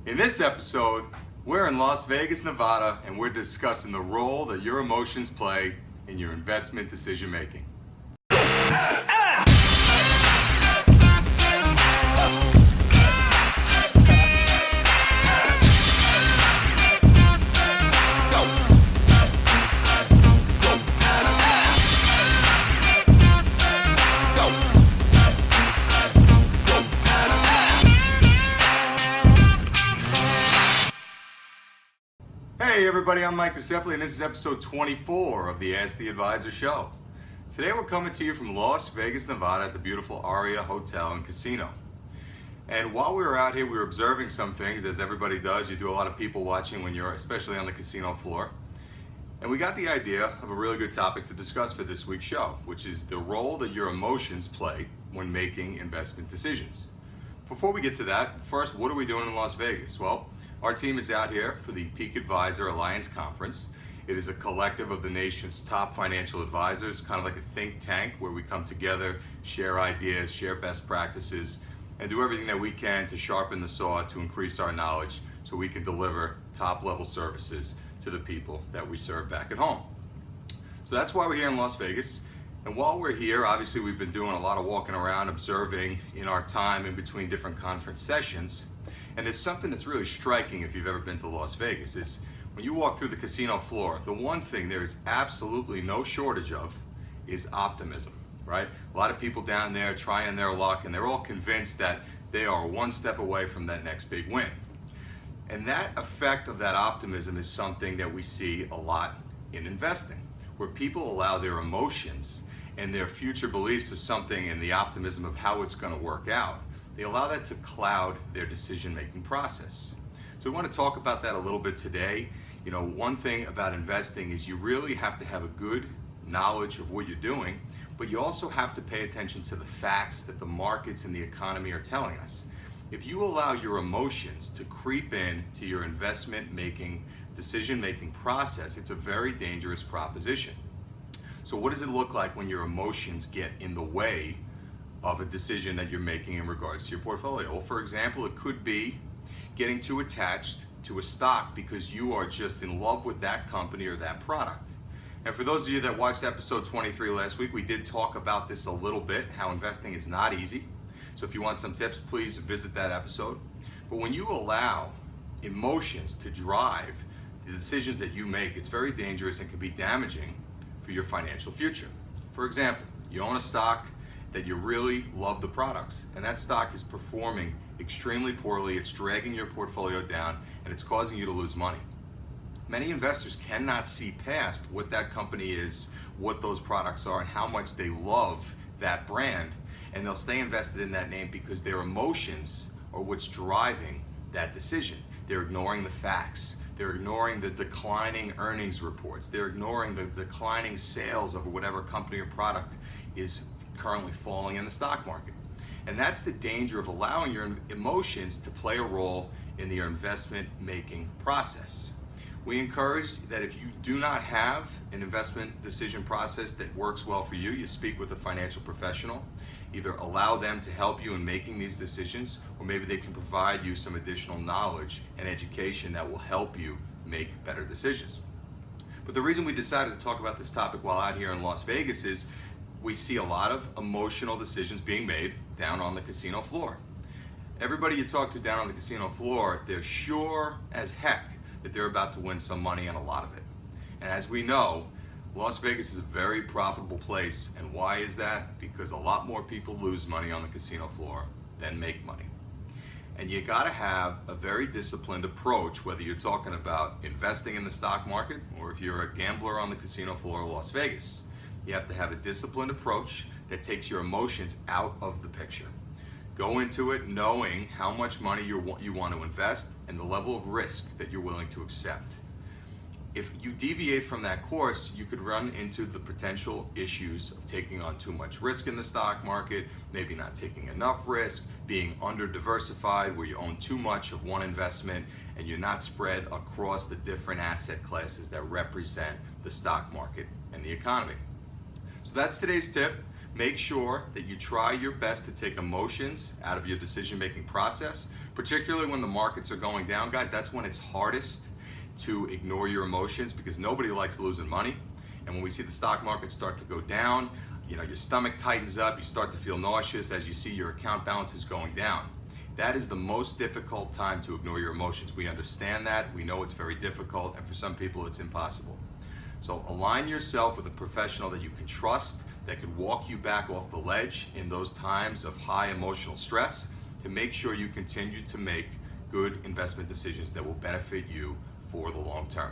In this episode, we're in Las Vegas, Nevada, and we're discussing the role that your emotions play in your investment decision making. Hey everybody, I'm Mike Desepoli and this is episode 24 of the Ask the Advisor show. Today we're coming to you from Las Vegas, Nevada at the beautiful Aria Hotel and Casino. And while we were out here, we were observing some things, as everybody does. You do a lot of people watching when you're especially on the casino floor. And we got the idea of a really good topic to discuss for this week's show, which is the role that your emotions play when making investment decisions. Before we get to that, first, what are we doing in Las Vegas? Well, our team is out here for the Peak Advisor Alliance Conference. It is a collective of the nation's top financial advisors, kind of like a think tank where we come together, share ideas, share best practices, and do everything that we can to sharpen the saw to increase our knowledge so we can deliver top-level services to the people that we serve back at home. So that's why we're here in Las Vegas. And while we're here, obviously we've been doing a lot of walking around, observing in our time in between different conference sessions. And it's something that's really striking if you've ever been to Las Vegas, is when you walk through the casino floor, the one thing there is absolutely no shortage of is optimism, right? A lot of people down there trying their luck, and they're all convinced that they are one step away from that next big win. And that effect of that optimism is something that we see a lot in investing, where people allow their emotions and their future beliefs of something and the optimism of how it's going to work out, they allow that to cloud their decision-making process. So we want to talk about that a little bit today. You know, one thing about investing is you really have to have a good knowledge of what you're doing, but you also have to pay attention to the facts that the markets and the economy are telling us. If you allow your emotions to creep in to your investment-making, decision-making process, it's a very dangerous proposition. So what does it look like when your emotions get in the way of a decision that you're making in regards to your portfolio? Well, for example, it could be getting too attached to a stock because you are just in love with that company or that product. And for those of you that watched episode 23 last week, we did talk about this a little bit, how investing is not easy. So if you want some tips, please visit that episode. But when you allow emotions to drive the decisions that you make, it's very dangerous and can be damaging for your financial future. For example, you own a stock that you really love the products, and that stock is performing extremely poorly, it's dragging your portfolio down, and it's causing you to lose money. Many investors cannot see past what that company is, what those products are, and how much they love that brand, and they'll stay invested in that name because their emotions are what's driving that decision. They're ignoring the facts. They're ignoring the declining earnings reports. They're ignoring the declining sales of whatever company or product is currently falling in the stock market. And that's the danger of allowing your emotions to play a role in your investment making process. We encourage that if you do not have an investment decision process that works well for you, you speak with a financial professional. Either allow them to help you in making these decisions, or maybe they can provide you some additional knowledge and education that will help you make better decisions. But the reason we decided to talk about this topic while out here in Las Vegas is we see a lot of emotional decisions being made down on the casino floor. Everybody you talk to down on the casino floor, they're sure as heck that they're about to win some money, and a lot of it. And as we know, Las Vegas is a very profitable place. And why is that? Because a lot more people lose money on the casino floor than make money. And you gotta have a very disciplined approach, whether you're talking about investing in the stock market or if you're a gambler on the casino floor of Las Vegas. You have to have a disciplined approach that takes your emotions out of the picture. Go into it knowing how much money you want to invest and the level of risk that you're willing to accept. If you deviate from that course, you could run into the potential issues of taking on too much risk in the stock market, maybe not taking enough risk, being under-diversified where you own too much of one investment and you're not spread across the different asset classes that represent the stock market and the economy. So that's today's tip. Make sure that you try your best to take emotions out of your decision-making process, particularly when the markets are going down, guys. That's when it's hardest to ignore your emotions, because nobody likes losing money. And when we see the stock market start to go down, your stomach tightens up, you start to feel nauseous as you see your account balances going down. That is the most difficult time to ignore your emotions. We understand that, we know it's very difficult, and for some people it's impossible. So align yourself with a professional that you can trust, that could walk you back off the ledge in those times of high emotional stress, to make sure you continue to make good investment decisions that will benefit you for the long term.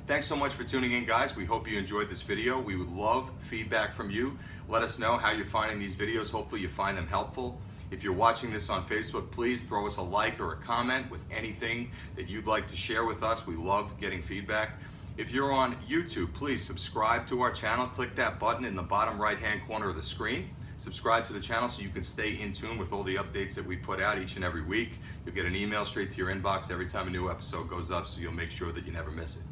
Thanks so much for tuning in, guys. We hope you enjoyed this video. We would love feedback from you. Let us know how you're finding these videos. Hopefully you find them helpful. If you're watching this on Facebook, please throw us a like or a comment with anything that you'd like to share with us. We love getting feedback. If you're on YouTube, please subscribe to our channel. Click that button in the bottom right-hand corner of the screen. Subscribe to the channel so you can stay in tune with all the updates that we put out each and every week. You'll get an email straight to your inbox every time a new episode goes up, so you'll make sure that you never miss it.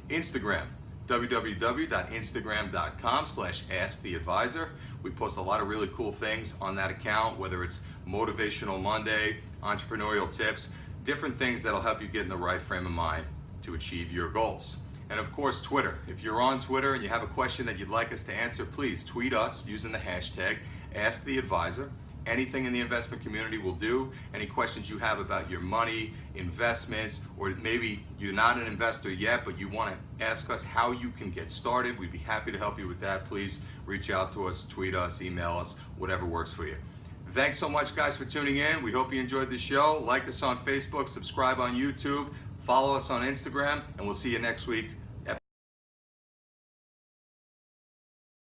Instagram, www.instagram.com/asktheadvisor. We post a lot of really cool things on that account, whether it's Motivational Monday, entrepreneurial tips, different things that'll help you get in the right frame of mind to achieve your goals. And of course, Twitter. If you're on Twitter and you have a question that you'd like us to answer, please tweet us using the hashtag #AskTheAdvisor. Anything in the investment community will do. Any questions you have about your money, investments, or maybe you're not an investor yet, but you want to ask us how you can get started, we'd be happy to help you with that. Please reach out to us, tweet us, email us, whatever works for you. Thanks so much, guys, for tuning in. We hope you enjoyed the show. Like us on Facebook, subscribe on YouTube, follow us on Instagram, and we'll see you next week.